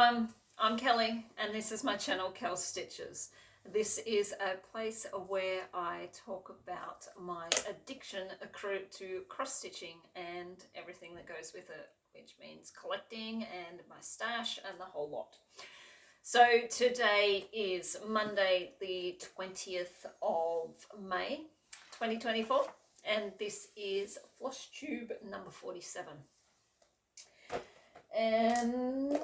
everyone, I'm Kelly and this is my channel Kel Stitches. This is a place where I talk about my addiction to cross stitching and everything that goes with it, which means collecting and my stash and the whole lot. So today is Monday the 20th of May 2024 and this is Flosstube number 47. And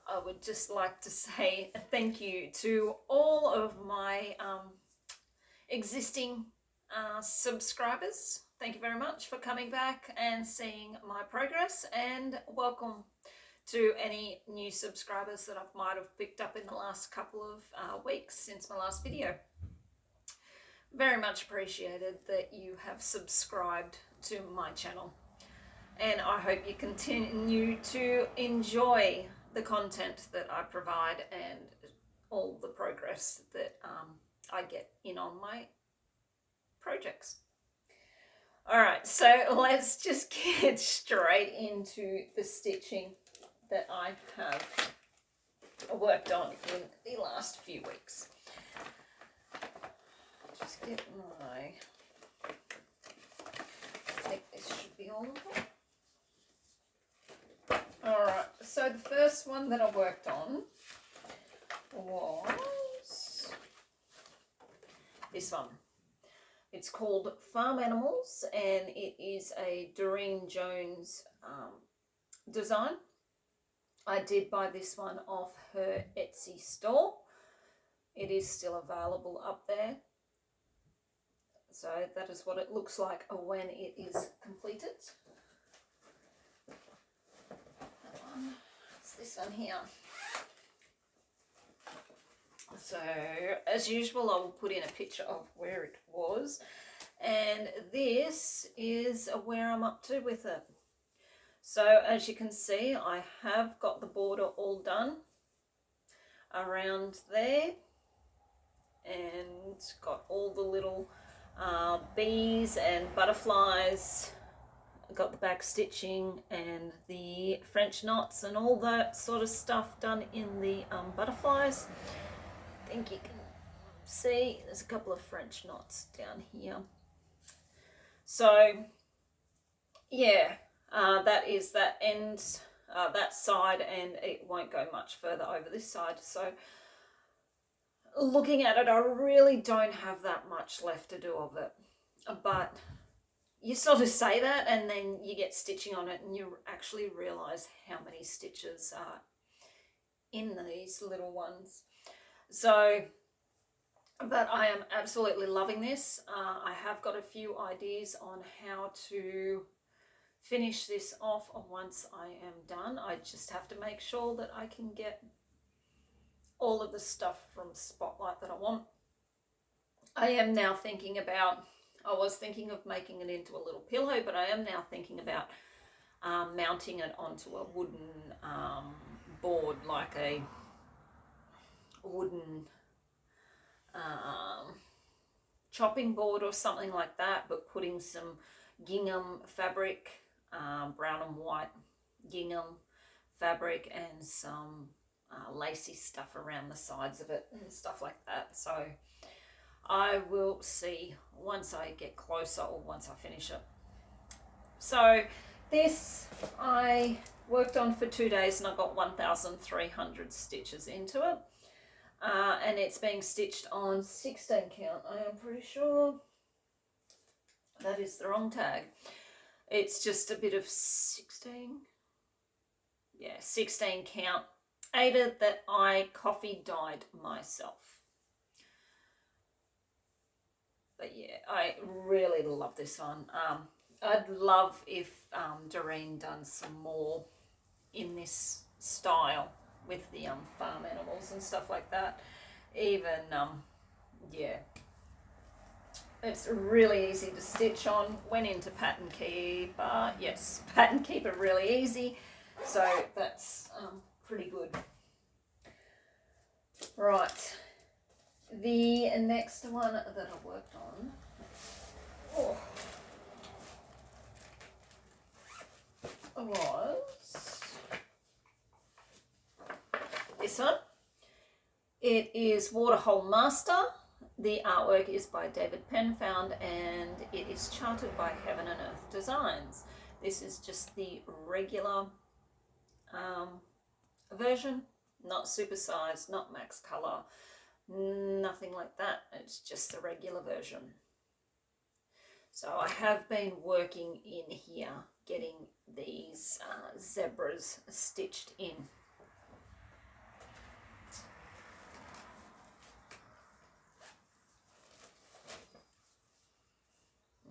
I would just like to say thank you to all of my existing subscribers. Thank you very much for coming back and seeing my progress, and welcome to any new subscribers that I might have picked up in the last couple of weeks since my last video. Very much appreciated that you have subscribed to my channel. And I hope you continue to enjoy the content that I provide and all the progress that I get in on my projects. All right, so let's just get straight into the stitching that I have worked on in the last few weeks. Just get my, I think this should be all of them. Alright, so the first one that I worked on was this one. It's called Farm Animals and it is a Doreen Jones design. I did buy this one off her Etsy store. It is still available up there. So that is what it looks like when it is completed. It's this one here. So as usual, I will put in a picture of where it was, and this is where I'm up to with it. So as you can see, I have got the border all done around there and got all the little bees and butterflies. Got the back stitching and the French knots and all that sort of stuff done in the butterflies. I think you can see there's a couple of French knots down here. So yeah, that is that end, that side, and it won't go much further over this side. So looking at it, I really don't have that much left to do of it, but you sort of say that and then you get stitching on it and you actually realize how many stitches are in these little ones. So, but I am absolutely loving this. I have got a few ideas on how to finish this off once I am done. I just have to make sure that I can get all of the stuff from Spotlight that I want. I am now thinking about, I was thinking of making it into a little pillow, but I am now thinking about mounting it onto a wooden board, like a wooden chopping board or something like that, but putting some gingham fabric, brown and white gingham fabric, and some lacy stuff around the sides of it and stuff like that. So I will see once I get closer or once I finish it. So this I worked on for 2 days and I got 1,300 stitches into it. And it's being stitched on 16 count. I am pretty sure that is the wrong tag. It's just a bit of 16. Yeah, 16 count. Aided that I coffee dyed myself. But yeah, I really love this one. I'd love if Doreen done some more in this style with the farm animals and stuff like that. Even, yeah, it's really easy to stitch on. Went into Pattern Keeper. Yes, Pattern Keeper really easy. So that's pretty good. Right. The next one that I worked on, was this one. It is Waterhole Master. The artwork is by David Penfound and it is charted by Heaven and Earth Designs. This is just the regular version, not supersized, not max color, nothing like that. It's just the regular version. So I have been working in here getting these zebras stitched in.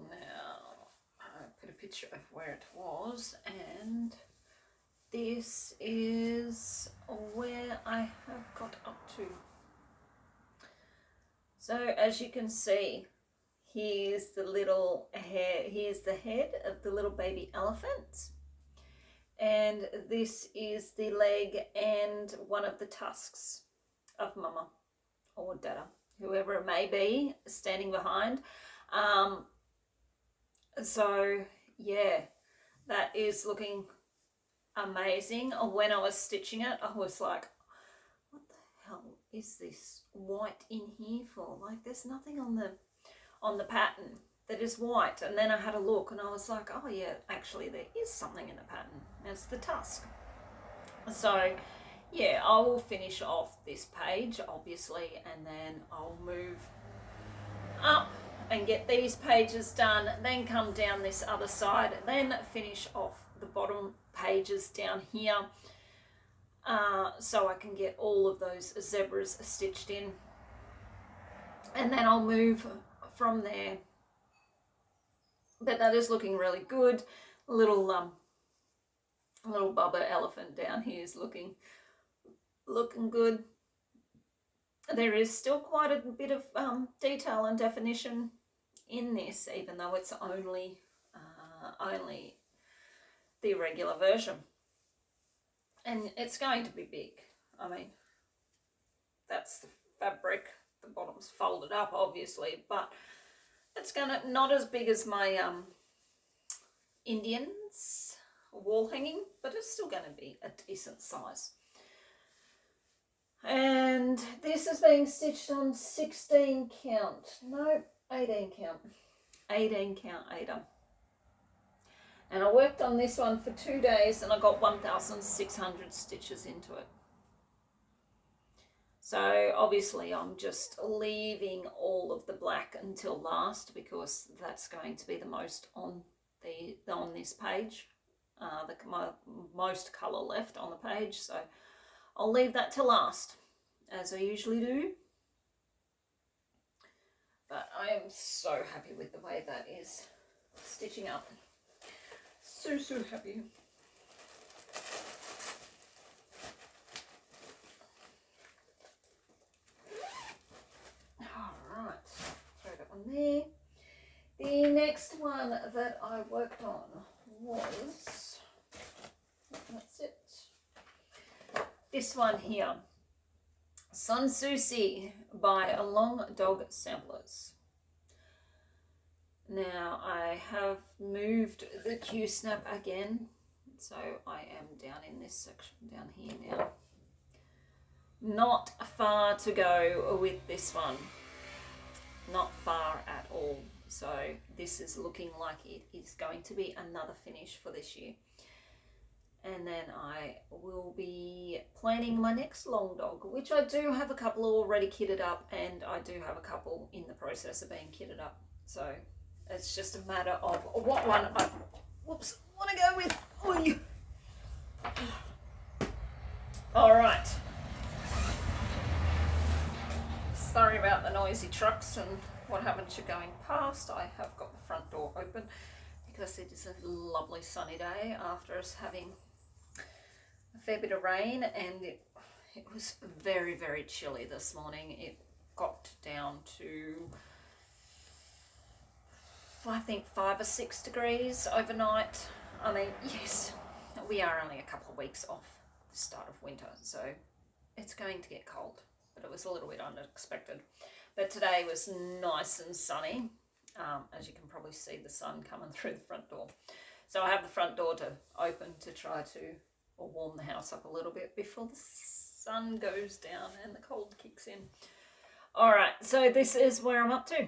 Now I put a picture of where it was, and this is where I have got up to. So as you can see, here's the little hair, here's the head of the little baby elephant. And this is the leg and one of the tusks of Mama or Dada, whoever it may be, standing behind. So yeah, that is looking amazing. When I was stitching it, I was like, what the hell is this white in here for? Like, there's nothing on the pattern that is white. And then I had a look and I was like, oh yeah, actually there is something in the pattern. It's the tusk. So yeah, I will finish off this page obviously, and then I'll move up and get these pages done, then come down this other side, then finish off the bottom pages down here, so I can get all of those zebras stitched in, and then I'll move from there. But that is looking really good. Little Bubba elephant down here is looking good. There is still quite a bit of detail and definition in this, even though it's only the regular version. And it's going to be big. I mean, that's the fabric. The bottom's folded up, obviously, but it's gonna not as big as my Indians wall hanging, but it's still going to be a decent size. And this is being stitched on 16 count, no, 18 count, 18 count Ada. And I worked on this one for 2 days and I got 1,600 stitches into it. So obviously I'm just leaving all of the black until last, because that's going to be the most on this page, my most colour left on the page. So I'll leave that to last, as I usually do. But I am so happy with the way that is stitching up. So happy. Alright, throw that one there. The next one that I worked on was, that's it, this one here, Sun Susi by Long Dog Samplers. Now I have moved the Q-snap again, so I am down in this section down here now. Not far to go with this one, not far at all. So this is looking like it is going to be another finish for this year. And then I will be planning my next long dog, which I do have a couple already kitted up, and I do have a couple in the process of being kitted up. So it's just a matter of what one I want to go with. Oy. All right. Sorry about the noisy trucks and what happens you're going past. I have got the front door open because it is a lovely sunny day after us having a fair bit of rain, and it was very, very chilly this morning. It got down to, I think, 5 or 6 degrees overnight. I mean, yes, we are only a couple of weeks off the start of winter, so it's going to get cold, but it was a little bit unexpected. But today was nice and sunny. As you can probably see, the sun coming through the front door. So I have the front door to open to try to warm the house up a little bit before the sun goes down and the cold kicks in. All right, so this is where I'm up to.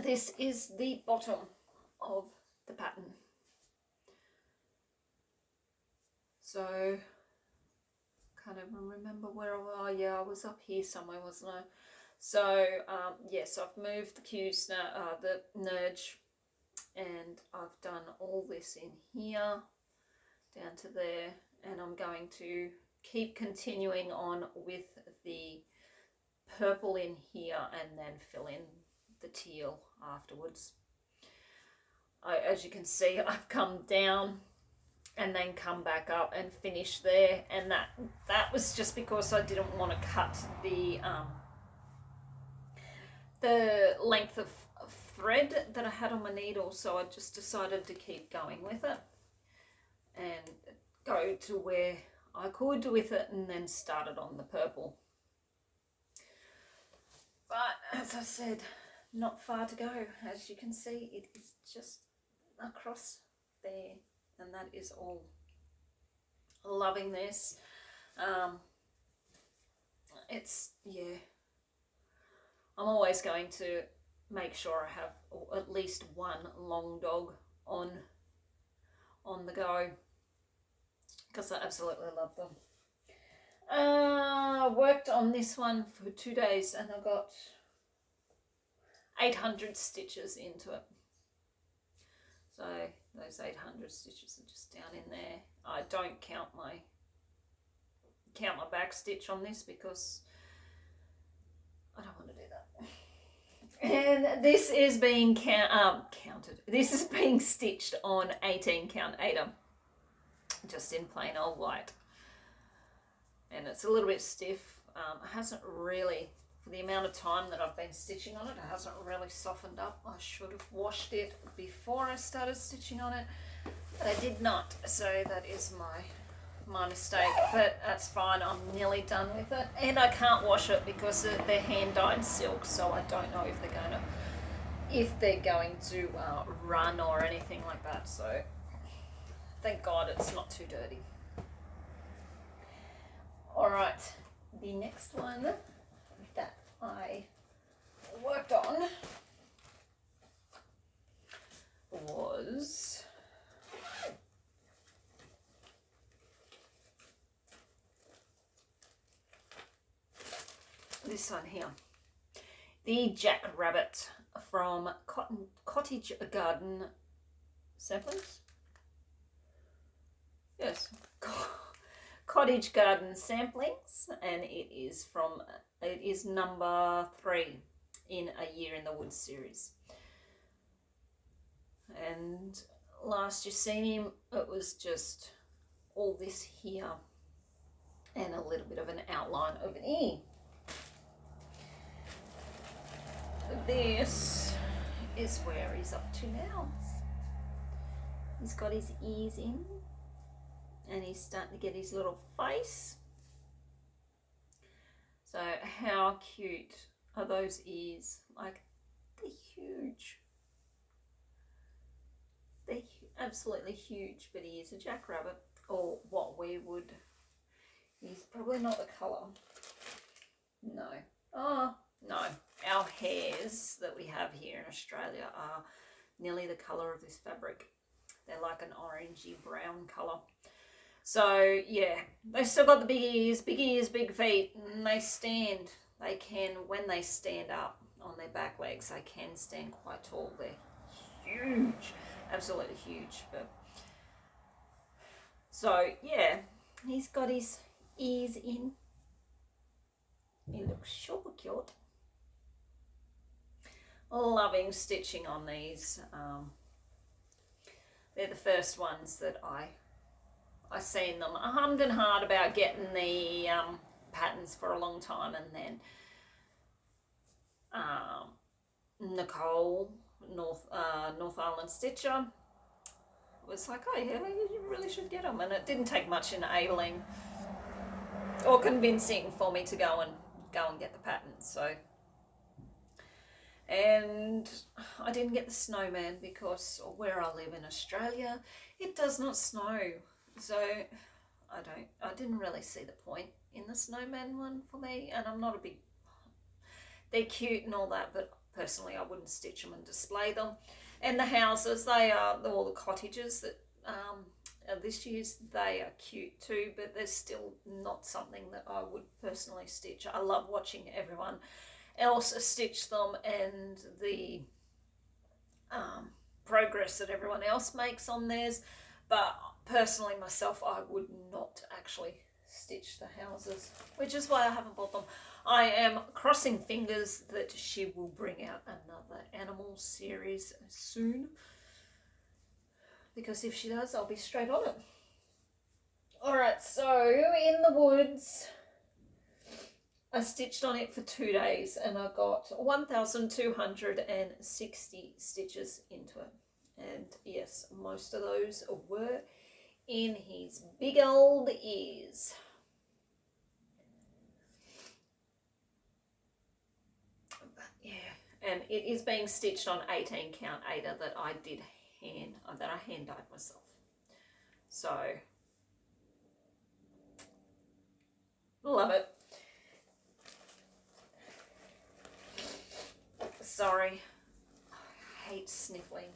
This is the bottom of the pattern. So, can't even remember where yeah, I was up here somewhere, wasn't I? So, yes, I've moved the cues now, the nudge, and I've done all this in here, down to there, and I'm going to keep continuing on with the purple in here and then fill in the teal afterwards. As you can see, I've come down and then come back up and finish there, and that was just because I didn't want to cut the length of thread that I had on my needle, so I just decided to keep going with it and go to where I could with it, and then started on the purple. But as I said, not far to go. As you can see, it is just across there, and that is all. Loving this. It's, yeah, I'm always going to make sure I have at least one long dog on the go, because I absolutely love them. Worked on this one for 2 days and I got 800 stitches into it. So those 800 stitches are just down in there. I don't count my back stitch on this because I don't want to do that. And this is being counted. This is being stitched on 18 count Aida, just in plain old white. And it's a little bit stiff. It hasn't really, for the amount of time that I've been stitching on it, it hasn't really softened up. I should have washed it before I started stitching on it, but I did not. So that is my mistake, but that's fine. I'm nearly done with it, and I can't wash it because they're hand dyed silk, so I don't know if they're going to run or anything like that. So thank God it's not too dirty. All right, the next one that I worked on was this one here, the Jackrabbit from Cottage Garden Samplings. Yes, Cottage Garden Samplings, and it is number 3 in A Year in the Woods series. And last you seen him, it was just all this here and a little bit of an outline of an ear. This is where he's up to now. He's got his ears in, and he's starting to get his little face. So how cute are those ears? Like, they're huge. They're absolutely huge, but he is a jackrabbit, or what we would, he's probably not the colour. No. Oh, no. Our hairs that we have here in Australia are nearly the colour of this fabric. They're like an orangey brown colour. So yeah, they've still got the big ears, big feet, and they stand. They can, when they stand up on their back legs, they can stand quite tall. They're huge, absolutely huge. But so yeah, he's got his ears in. He looks super cute. Loving stitching on these. They're the first ones that I seen them. I hummed and hard about getting the patterns for a long time, and then Nicole, North Island Stitcher, was like, oh yeah, you really should get them. And it didn't take much enabling or convincing for me to go and get the patterns. So, and I didn't get the snowman because where I live in Australia, it does not snow. So I didn't really see the point in the snowman one for me, and I'm not a big, they're cute and all that, but personally I wouldn't stitch them and display them. And the houses, they are all the cottages that this year's, they are cute too, but they're still not something that I would personally stitch. I love watching everyone else stitch them and the progress that everyone else makes on theirs, but personally myself, I would not actually stitch the houses, which is why I haven't bought them. I am crossing fingers that she will bring out another animal series soon, because if she does, I'll be straight on it. Alright, so in the woods, I stitched on it for 2 days and I got 1,260 stitches into it. And yes, most of those were in his big old ears. But yeah, and it is being stitched on 18 count Aida that I did hand dyed myself. So love it. Sorry, I hate sniffling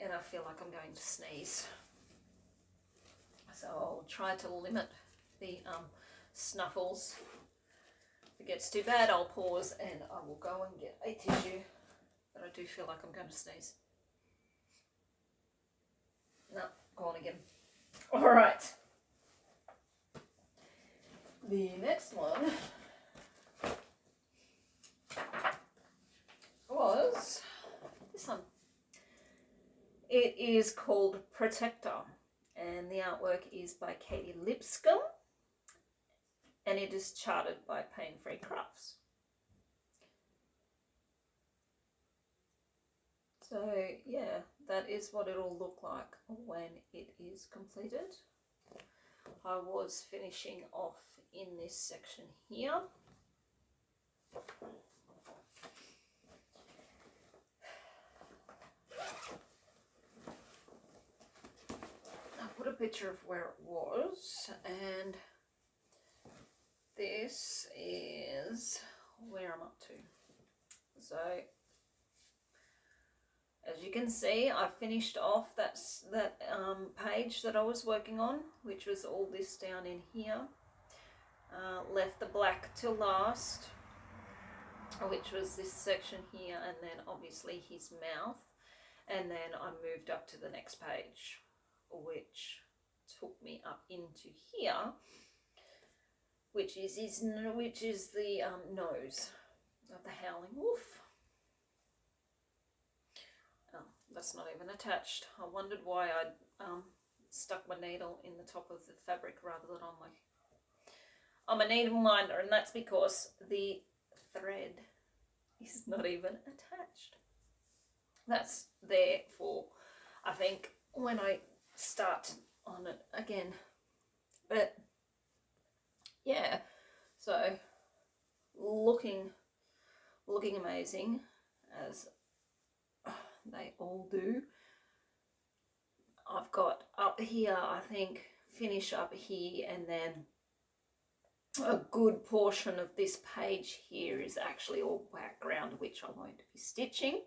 and I feel like I'm going to sneeze. So I'll try to limit the snuffles. If it gets too bad, I'll pause and I will go and get a tissue. But I do feel like I'm going to sneeze. No, go on again. All right. The next one was this one. It is called Protector, and the artwork is by Katie Lipscomb, and it is charted by Pain Free Crafts. So yeah, that is what it'll look like when it is completed. I was finishing off in this section here. I put a picture of where it was, and this is where I'm up to. So as you can see, I finished off that page that I was working on, which was all this down in here. Left the black till last, which was this section here, and then obviously his mouth. And then I moved up to the next page, which took me up into here, which is the nose of the howling wolf. Oh, that's not even attached. I wondered why I stuck my needle in the top of the fabric rather than on my needle minder, and that's because the thread is not even attached. That's there for, I think, when I start on it again. But yeah, so looking amazing, as they all do. I've got up here, I think, finish up here, and then a good portion of this page here is actually all background, which I won't be stitching.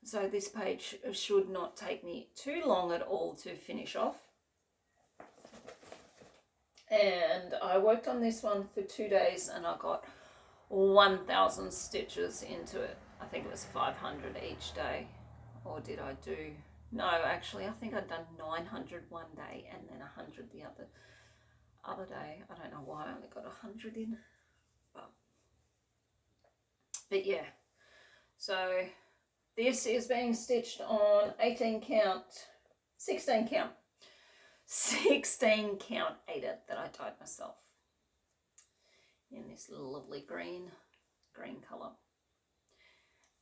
So this page should not take me too long at all to finish off. And I worked on this one for 2 days and I got 1,000 stitches into it. I think it was 500 each day. Or did I do? No, actually I think I'd done 900 one day and then 100 the other day. I don't know why I only got 100 in. But yeah. So this is being stitched on 18 count, 16 count Aida that I dyed myself in this lovely green colour.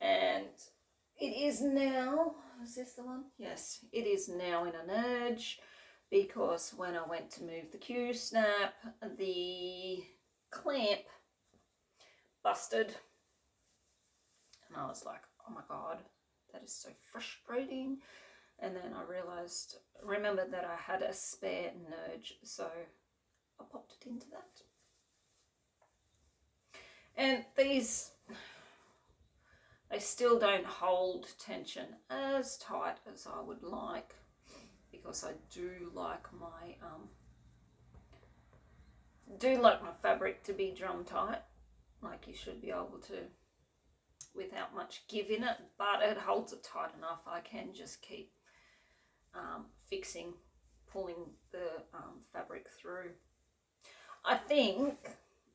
And it is now, is this the one? Yes, it is now in an urge, because when I went to move the Q-snap, the clamp busted. And I was like, oh my God, that is so frustrating. And then I remembered that I had a spare nudge, so I popped it into that. And these, they still don't hold tension as tight as I would like, because I do like my fabric to be drum tight, like you should be able to, without much give in it, but it holds it tight enough. I can just keep pulling the fabric through. I think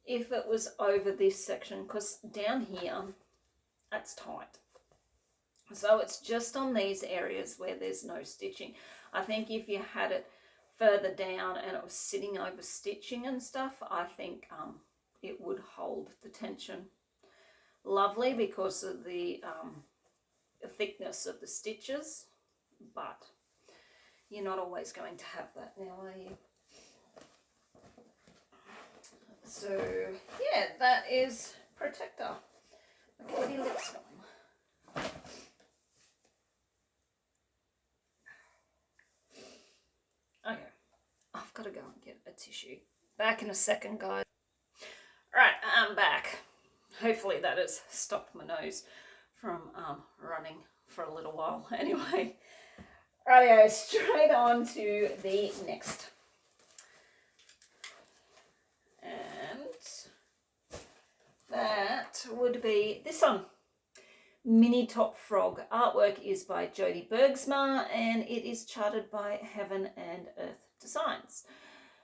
if it was over this section, because down here, that's tight. So it's just on these areas where there's no stitching. I think if you had it further down and it was sitting over stitching and stuff, I think it would hold the tension lovely because of the thickness of the stitches, but you're not always going to have that now, are you? So yeah, that is Protector. My kitty lips gone. Okay, I've got to go and get a tissue. Back in a second, guys. Right, I'm back. Hopefully that has stopped my nose from running for a little while. Anyway, rightio, straight on to the next. And that would be this one. Mini Top Frog. Artwork is by Jodie Bergsma and it is charted by Heaven and Earth Designs.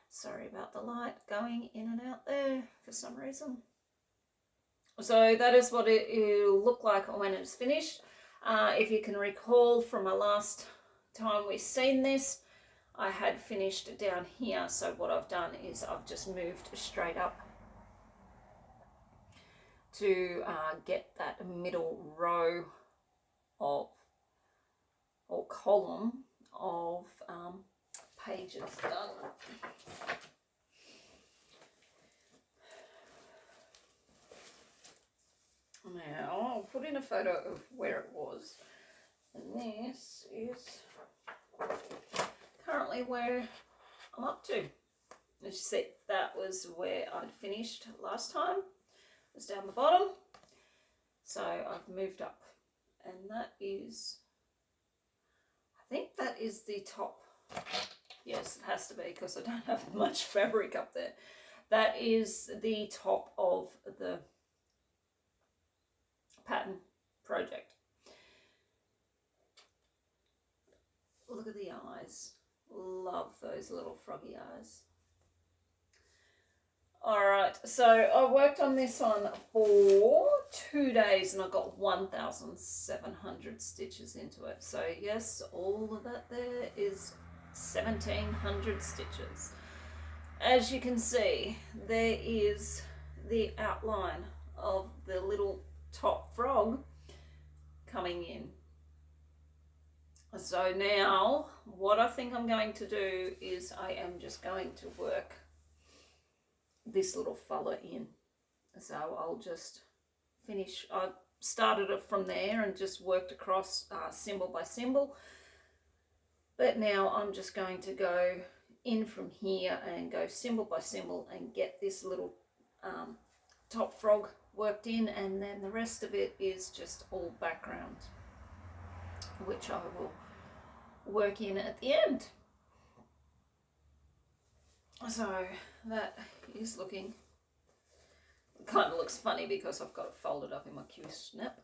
Sorry about the light going in and out there for some reason. So that is what it will look like when it's finished. If you can recall from my last time we've seen this, I had finished down here. So what I've done is I've just moved straight up to get that middle row of, or column of pages done. Now I'll put in a photo of where it was, and this is currently where I'm up to. As you see, that was where I'd finished last time. It was down the bottom, so I've moved up, and that is, I think that is the top. Yes, it has to be because I don't have much fabric up there. That is the top of the pattern project. Look at the eyes. Love those little froggy eyes. Alright, so I worked on this one for 2 days and I got 1,700 stitches into it. So yes, all of that there is 1,700 stitches. As you can see, there is the outline of the little top frog coming in. So now what I think I'm going to do is I am just going to work this little fella in. So I'll just finish. I started it from there and just worked across symbol by symbol, but now I'm just going to go in from here and go symbol by symbol and get this little top frog worked in, and then the rest of it is just all background, which I will work in at the end. So that is looking, kind of looks funny because I've got it folded up in my Q snap,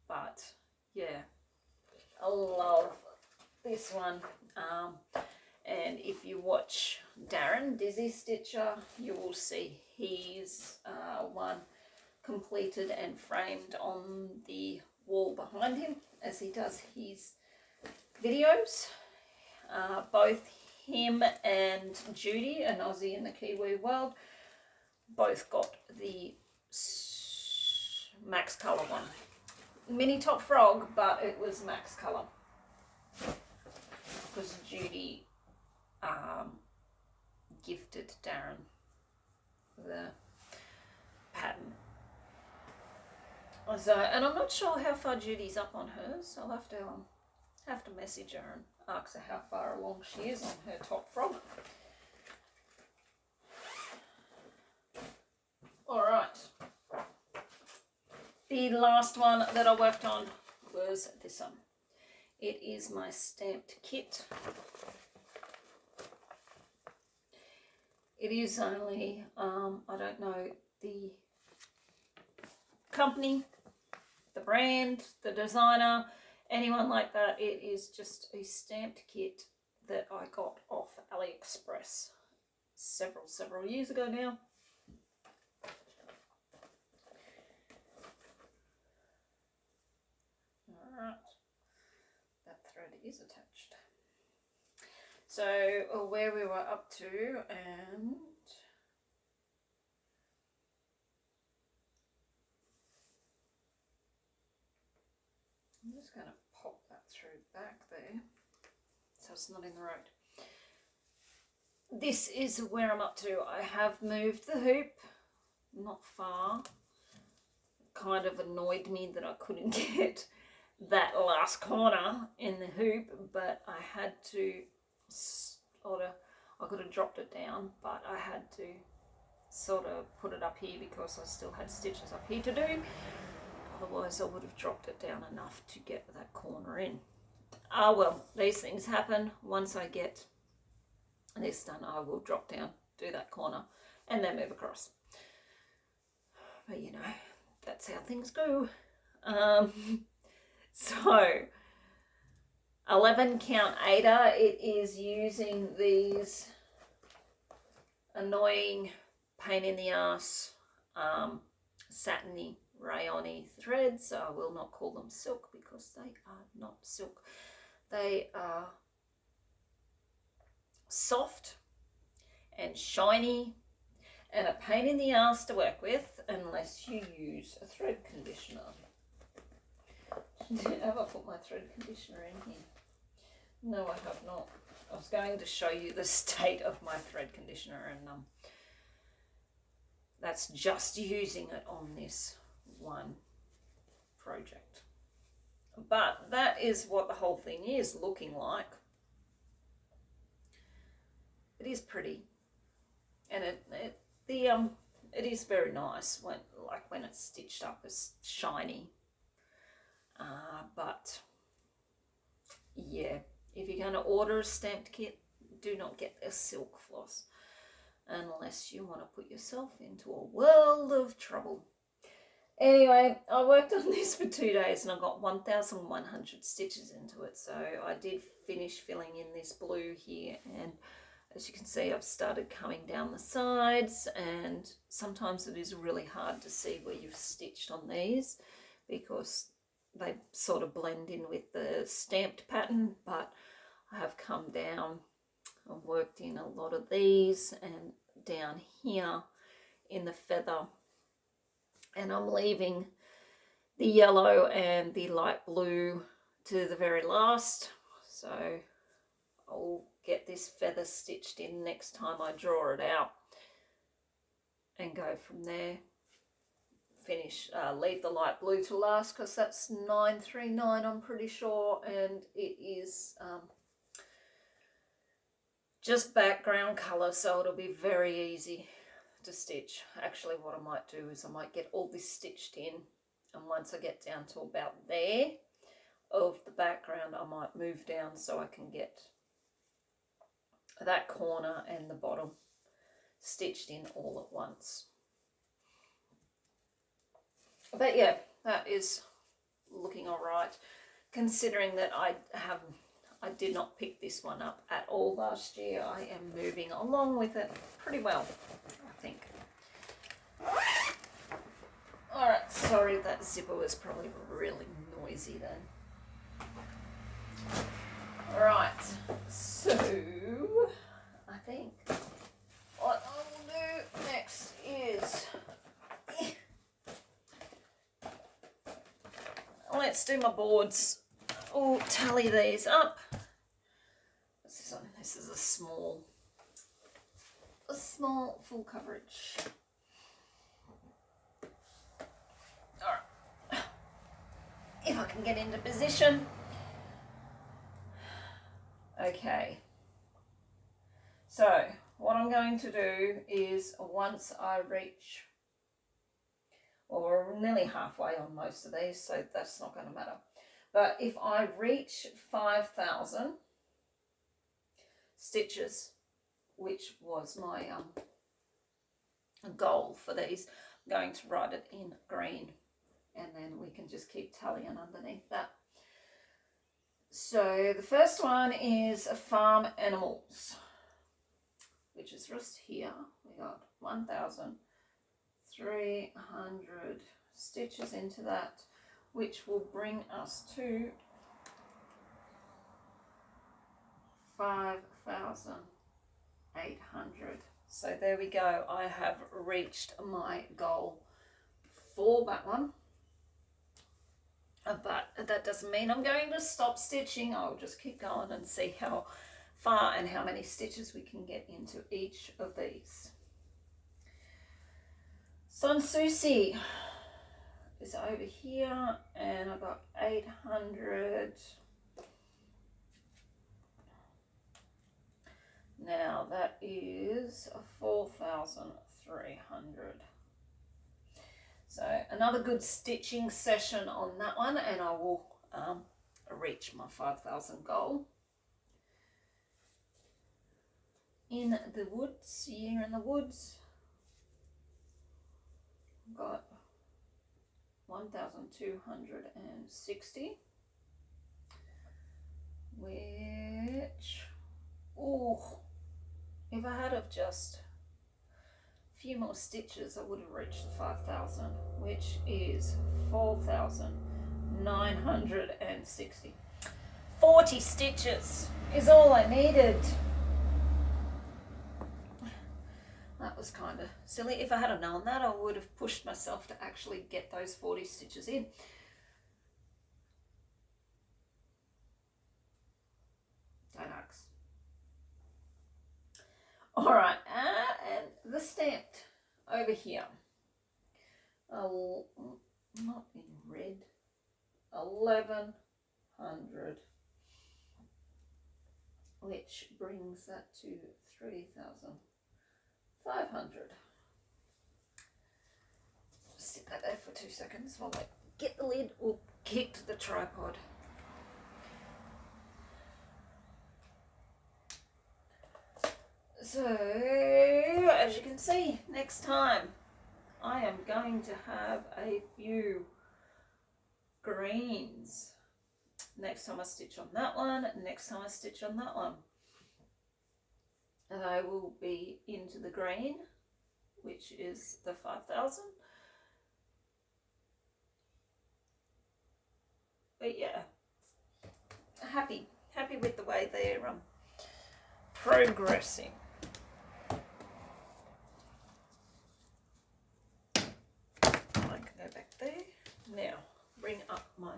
but yeah, I love this one. And if you watch Darren Dizzy Stitcher, you will see his one completed and framed on the wall behind him as he does his videos. Both him and Judy, an Aussie in the Kiwi world, both got the max colour one. Mini Top Frog, but it was max colour because Judy gifted Darren the pattern. So, and I'm not sure how far Judy's up on hers. I'll have to message her and ask her how far along she is on her top frog. The last one that I worked on was this one. It is my stamped kit. It is only, I don't know the company, the brand, the designer, anyone like that. It is just a stamped kit that I got off AliExpress several years ago now. Alright, that thread is attached. So where we were up to, and I'm just going to pop that through back there so it's not in the road. This is where I'm up to. I have moved the hoop, not far. It kind of annoyed me that I couldn't get that last corner in the hoop, but I had to I could have dropped it down, but I had to sort of put it up here because I still had stitches up here to do. Otherwise I would have dropped it down enough to get that corner in. Ah well, these things happen. Once I get this done, I will drop down, do that corner, and then move across. But you know, that's how things go. So 11 count aider, it is using these annoying pain in the ass satiny rayon-y threads. I will not call them silk because they are not silk. They are soft and shiny and a pain in the ass to work with unless you use a thread conditioner. Have I put my thread conditioner in here? No, I have not. I was going to show you the state of my thread conditioner, and that's just using it on this one project. But that is what the whole thing is looking like. It is pretty, and it is very nice when it's stitched up. It's shiny, but yeah, if you're going to order a stamped kit, do not get a silk floss unless you want to put yourself into a world of trouble. Anyway, I worked on this for 2 days and I got 1,100 stitches into it. So I did finish filling in this blue here, and as you can see, I've started coming down the sides, and sometimes it is really hard to see where you've stitched on these because they sort of blend in with the stamped pattern, but I have come down and worked in a lot of these and down here in the feather, and I'm leaving the yellow and the light blue to the very last. So I'll get this feather stitched in next time I draw it out and go from there. Finish, leave the light blue to last because that's 939, I'm pretty sure, and it is just background colour, so it'll be very easy to stitch. Actually, what I might do is I might get all this stitched in, and once I get down to about there of the background, I might move down so I can get that corner and the bottom stitched in all at once. But yeah, that is looking all right, considering that I did not pick this one up at all last year. I am moving along with it pretty well, I think. All right, sorry, that zipper was probably really noisy then. All right, so I think what I will do next is let's do my boards. I'll tally these up. What's this one? This is a small full coverage. All right, if I can get into position. Okay, so what I'm going to do is once I reach Well, we're nearly halfway on most of these, so that's not going to matter. But if I reach 5,000 stitches, which was my goal for these, I'm going to write it in green, and then we can just keep tallying underneath that. So the first one is farm animals, which is just here. We got 1,300 stitches into that, which will bring us to 5,800. So there we go. I have reached my goal for that one. But that doesn't mean I'm going to stop stitching. I'll just keep going and see how far and how many stitches we can get into each of these. Sun Susie is over here, and I've got 800. Now that is 4,300. So another good stitching session on that one, and I will reach my 5,000 goal. In the woods, here in the woods, I've got 1,260, which, oh, if I had of just few more stitches, I would have reached the 5,000, which is 4,960. 40 stitches is all I needed. That was kind of silly. If I had known that, I would have pushed myself to actually get those 40 stitches in. Don't ask. All right, and the stamped over here. Oh, not in red. 1,100, which brings that to 3,500. Just sit that there for 2 seconds while I get the lid or kick the tripod. So, as you can see, next time I am going to have a few greens. Next time I stitch on that one, next time I stitch on that one. And I will be into the green, which is the 5,000. But yeah, happy with the way they're progressing. I can go back there. Now, bring up my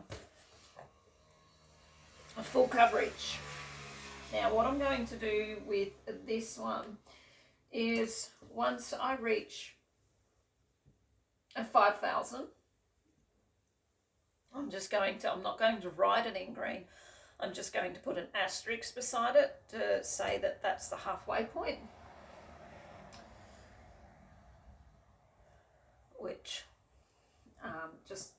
full coverage. Now, what I'm going to do with this one is once I reach a 5,000, I'm not going to write it in green. I'm just going to put an asterisk beside it to say that that's the halfway point, which just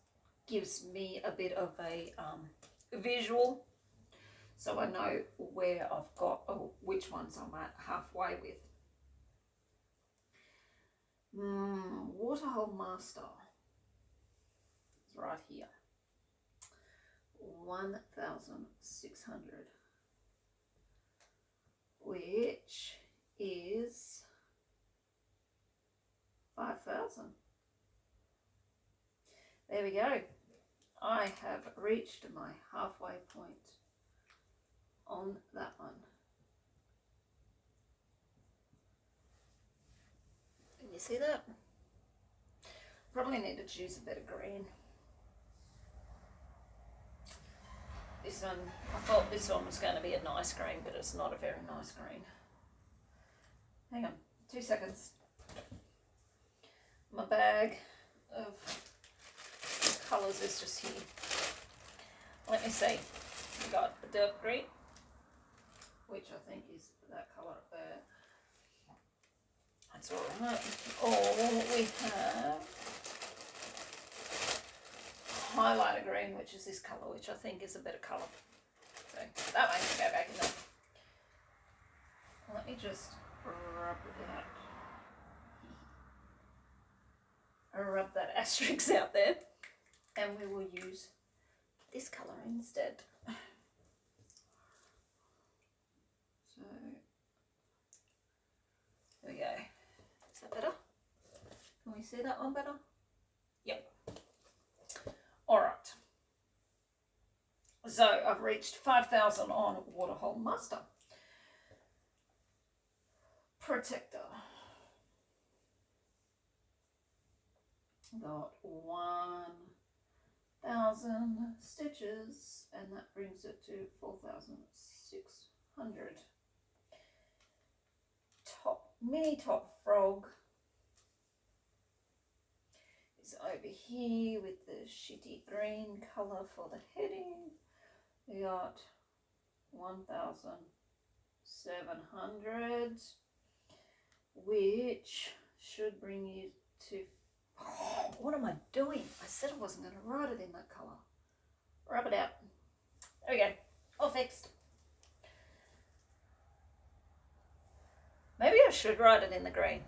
gives me a bit of a visual, so I know where I've got, which ones I'm at halfway with. Waterhole Master is right here. 1,600, which is 5,000. There we go. I have reached my halfway point on that one. Can you see that? Probably need to choose a bit of green. This one, I thought this one was going to be a nice green, but it's not a very nice green. Hang on, 2 seconds. My bag of colours is just here. Let me see. We got a dark green, which I think is that colour up there. That's all right. Or we have highlighter green, which is this colour, which I think is a better colour. So that one can go back in there. Let me just rub that asterisk out there, and we will use this colour instead. So there we go. Is that better? Can we see that one better? Yep. Alright. So I've reached 5,000 on Waterhole Master. Protector. Got 1,000 stitches, and that brings it to 4,600. Mini top frog is over here with the shitty green colour for the heading. We got 1,700, which should bring you to, oh, what am I doing? I said I wasn't going to write it in that colour. Rub it out. There we go. All fixed. Maybe I should write it in the green.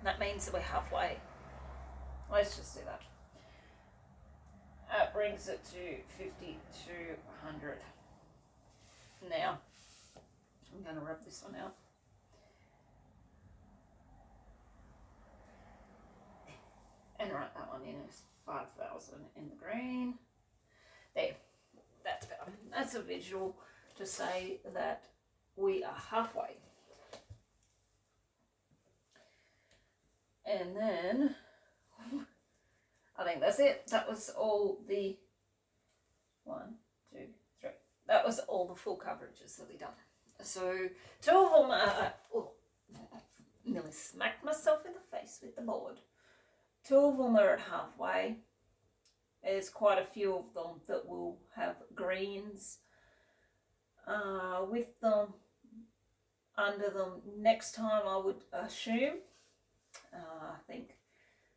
That means that we're halfway. Let's just do that. That brings it to 5,200. Now, I'm going to rub this one out. And write that one in as 5,000 in the green. There, that's better. That's a visual to say that we are halfway. And then, I think that's it. That was all the, 1, 2, 3. That was all the full coverages that we done. So, 2 of them are, oh, nearly smacked myself in the face with the board. 2 of them are at halfway. There's quite a few of them that will have greens with them, under them next time, I would assume. I think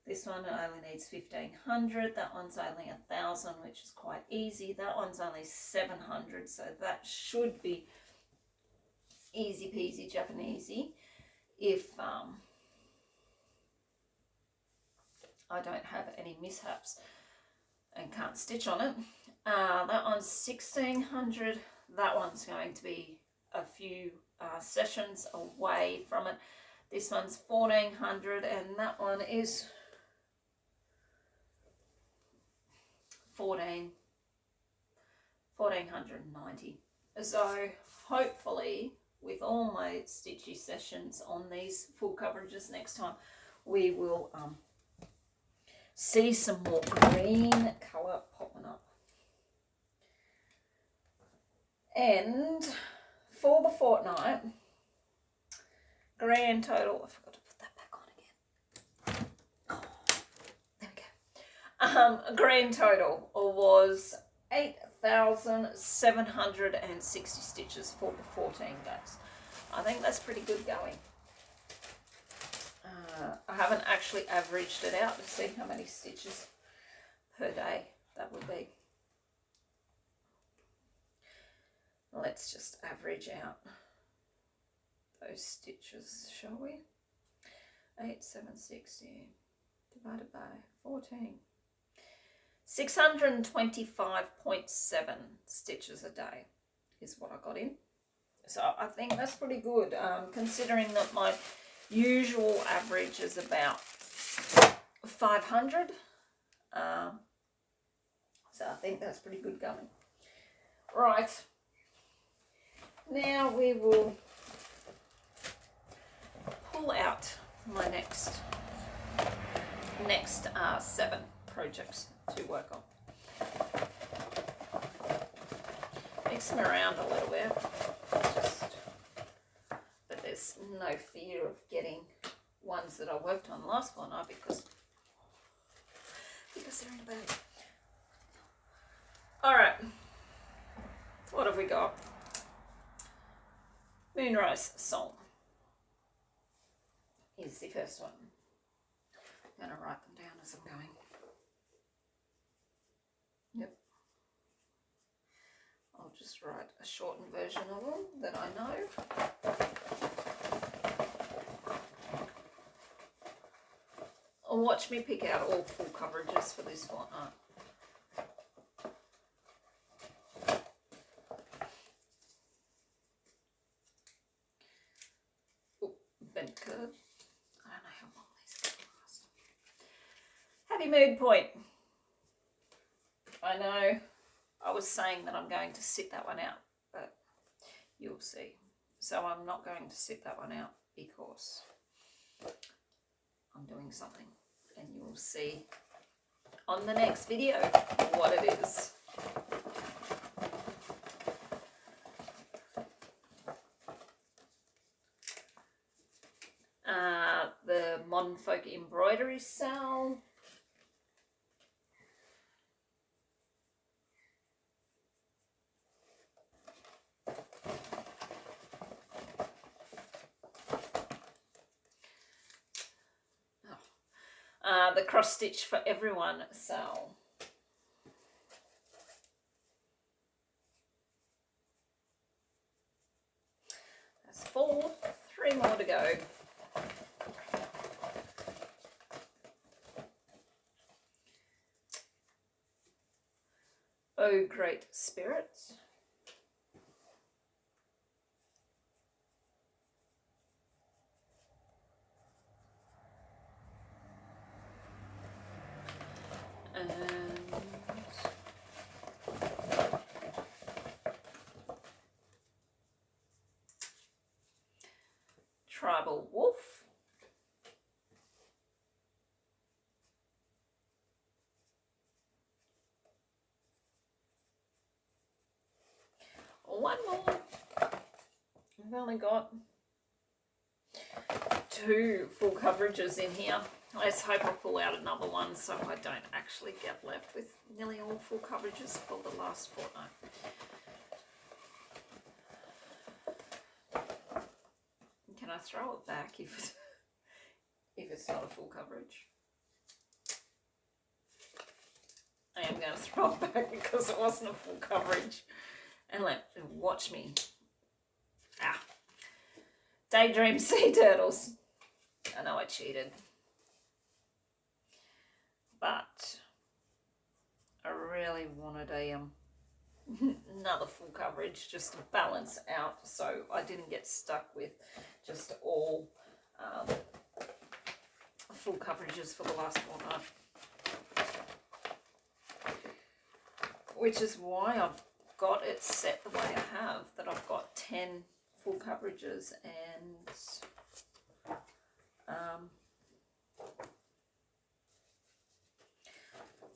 this one only needs 1,500. That one's only 1,000, which is quite easy. That one's only 700, so that should be easy peasy Japanesey if I don't have any mishaps and can't stitch on it. That one's 1,600. That one's going to be a few sessions away from it. This one's 1,400, and that one is 1,490. So hopefully, with all my stitchy sessions on these full coverages next time, we will see some more green colour popping up. And for the fortnight, grand total, I forgot to put that back on again. Oh, there we go. Grand total was 8,760 stitches for the 14 days. I think that's pretty good going. I haven't actually averaged it out to see how many stitches per day that would be. Let's just average out those stitches, shall we? 8,760 divided by 14. 625.7 stitches a day is what I got in. So I think that's pretty good, considering that my usual average is about 500. So I think that's pretty good going. Right. Now we will pull out my next 7 projects to work on. Mix them around a little bit, but there's no fear of getting ones that I worked on last fortnight because they're in a bag. All right, what have we got? Moonrise Song is the first one. I'm going to write them down as I'm going. Yep. I'll just write a shortened version of them that I know. And watch me pick out all full coverages for this fortnight. Oh, bent curve. I don't know how long these are going to last. Happy mood point. I know I was saying that I'm going to sit that one out, but you'll see. So I'm not going to sit that one out because I'm doing something, and you will see on the next video what it is. The Modern Folk Embroidery Cell. The Cross Stitch for Everyone cell. That's 4, 3 more to go. Oh, Great Spirit. And Tribal Wolf. One more. I've only got 2 full coverages in here. Let's hope I pull out another one so I don't actually get left with nearly all full coverages for the last fortnight. Can I throw it back if it's not a full coverage? I am going to throw it back because it wasn't a full coverage. And watch me. Ah. Daydream Sea Turtles. I know I cheated. But I really wanted another full coverage just to balance out so I didn't get stuck with just all full coverages for the last fortnight. Which is why I've got it set the way I have, that I've got 10 full coverages and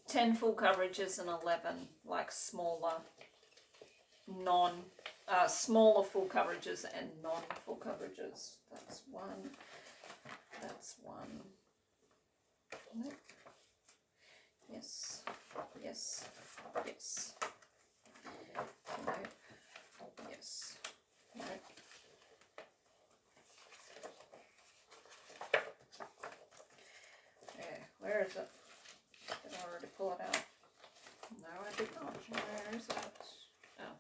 10 full coverages and 11 like smaller smaller full coverages and non-full coverages. That's one. That's one. Nope. Yes. Yes. Yes. Nope. Yes. Nope. Yeah, where is it? Did I already pull it out? No, I did not. Where is it? Oh.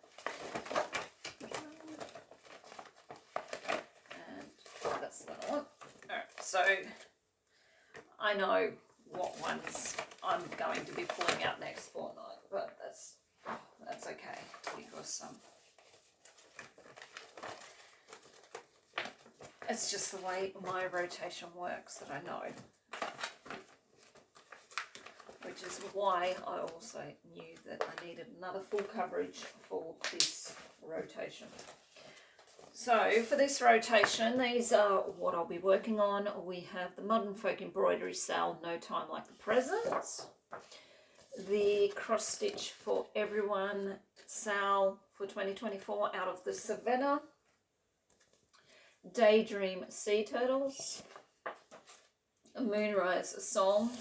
And that's the one. Alright, so I know what ones I'm going to be pulling out next fortnight, but that's okay because it's just the way my rotation works that I know. Which is why I also knew that I needed another full coverage for this rotation. So for this rotation, these are what I'll be working on. We have the Modern Folk Embroidery Sale, No Time Like the Present. The Cross Stitch for Everyone Sale for 2024 out of the Savannah. Daydream Sea Turtles. A Moonrise Song.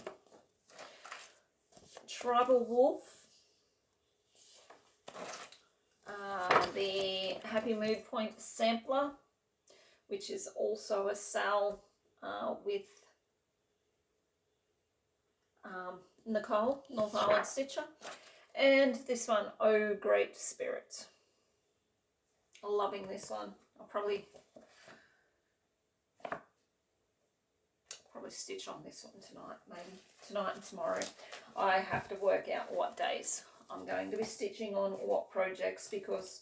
Tribal Wolf, the Happy Mood Point Sampler, which is also a sale with Nicole, North Island Stitcher, And this one, Oh Great Spirit. Loving this one. I'll probably stitch on this one tonight, maybe tonight and tomorrow. I have to work out what days I'm going to be stitching on what projects, because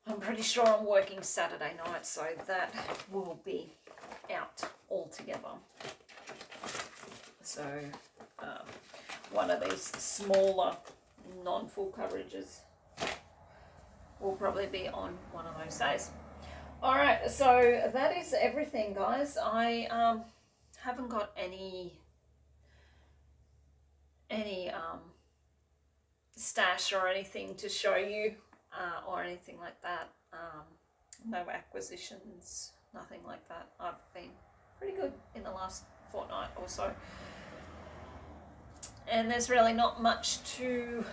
I'm pretty sure I'm working Saturday night, so that will be out altogether. So one of these smaller non-full coverages will probably be on one of those days. All right, so that is everything, guys. I haven't got any stash or anything to show you or anything like that. No acquisitions, nothing like that. I've been pretty good in the last fortnight or so. And there's really not much to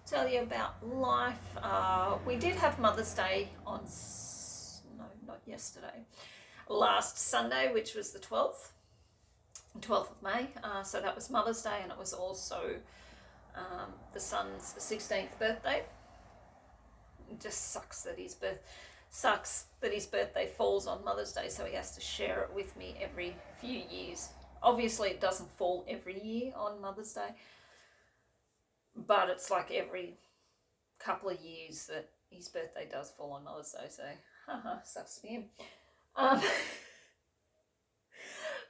tell you about life. We did have Mother's Day on, no, not yesterday, last Sunday, which was the 12th of May. So that was Mother's Day, and it was also the son's 16th birthday. It just sucks that his birthday falls on Mother's Day, so he has to share it with me every few years. Obviously, it doesn't fall every year on Mother's Day, but it's like every couple of years that his birthday does fall on Mother's Day, so sucks for him.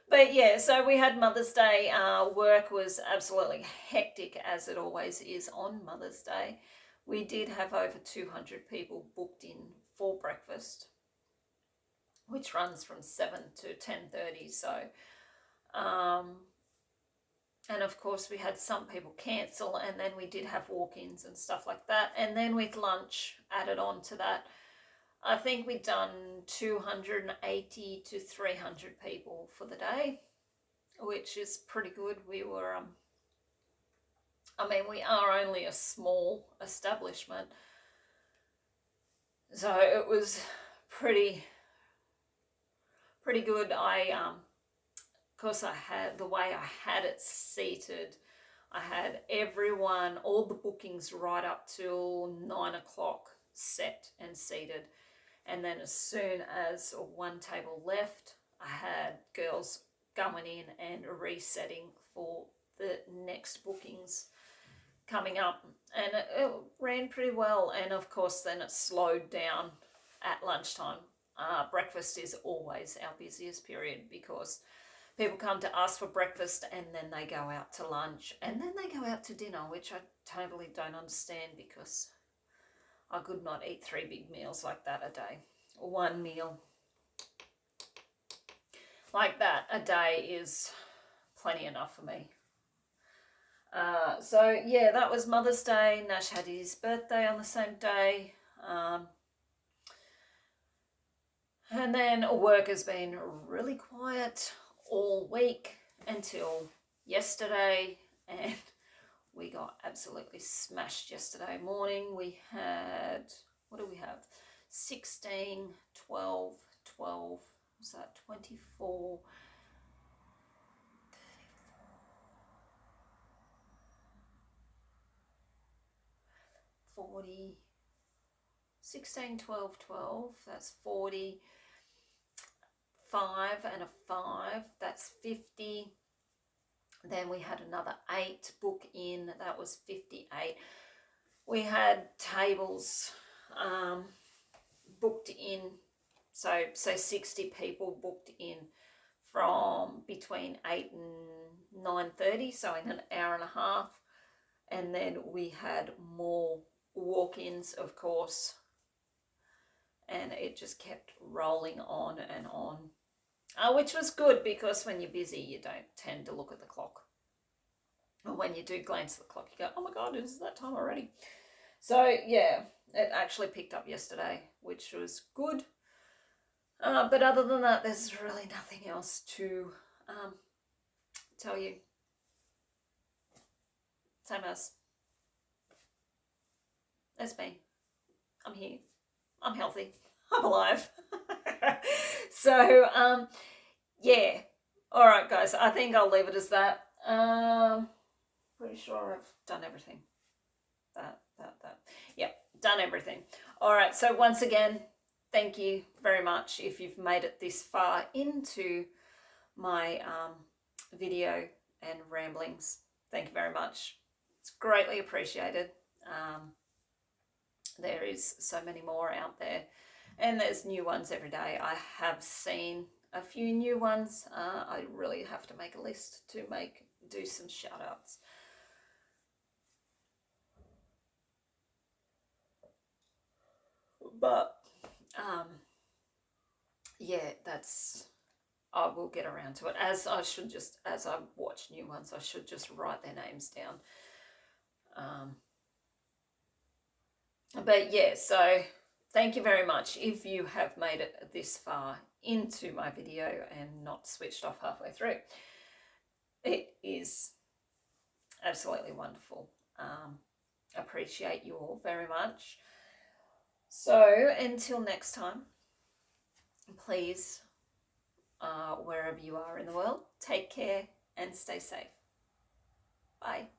But yeah, so we had Mother's Day. Work was absolutely hectic, as it always is on Mother's Day. We did have over 200 people booked in for breakfast, which runs from 7 to 10:30. So, and of course we had some people cancel, and then we did have walk-ins and stuff like that. And then with lunch added on to that, I think we'd done 280 to 300 people for the day, which is pretty good. We were, we are only a small establishment, so it was pretty good. Of course, I had the way I had it seated. I had everyone, all the bookings right up till 9 o'clock set and seated. And then as soon as one table left, I had girls going in and resetting for the next bookings coming up. And it ran pretty well. And of course, then it slowed down at lunchtime. Breakfast is always our busiest period, because people come to us for breakfast and then they go out to lunch and then they go out to dinner, which I totally don't understand, because I could not eat 3 big meals like that a day. One meal like that a day is plenty enough for me. So yeah, that was Mother's Day. Nash had his birthday on the same day. And then work has been really quiet all week until yesterday, and we got absolutely smashed yesterday morning. We had, what do we have? 16, 12, 12, was that 24, 40, 16, 12, 12, that's 40, 5 and a 5, that's 50. Then we had another 8 book in, that was 58. We had tables booked in, so 60 people booked in from between 8 and 9:30, so in an hour and a half. And then we had more walk-ins, of course, and it just kept rolling on and on, which was good, because when you're busy you don't tend to look at the clock, or when you do glance at the clock you go, oh my god, is that time already? So yeah, it actually picked up yesterday, which was good. But other than that, there's really nothing else to tell you. Same as me. I'm here. I'm healthy. I'm alive. So, yeah. All right, guys. I think I'll leave it as that. Pretty sure I've done everything. That. Yep, done everything. All right, so once again, thank you very much if you've made it this far into my video and ramblings. Thank you very much. It's greatly appreciated. There is so many more out there, and there's new ones every day. I have seen a few new ones. I really have to make a list to do some shout outs. But yeah, I will get around to it. As I watch new ones, I should just write their names down. But yeah, so thank you very much if you have made it this far into my video and not switched off halfway through. It is absolutely wonderful. Appreciate you all very much. So until next time, please, wherever you are in the world, take care and stay safe. Bye.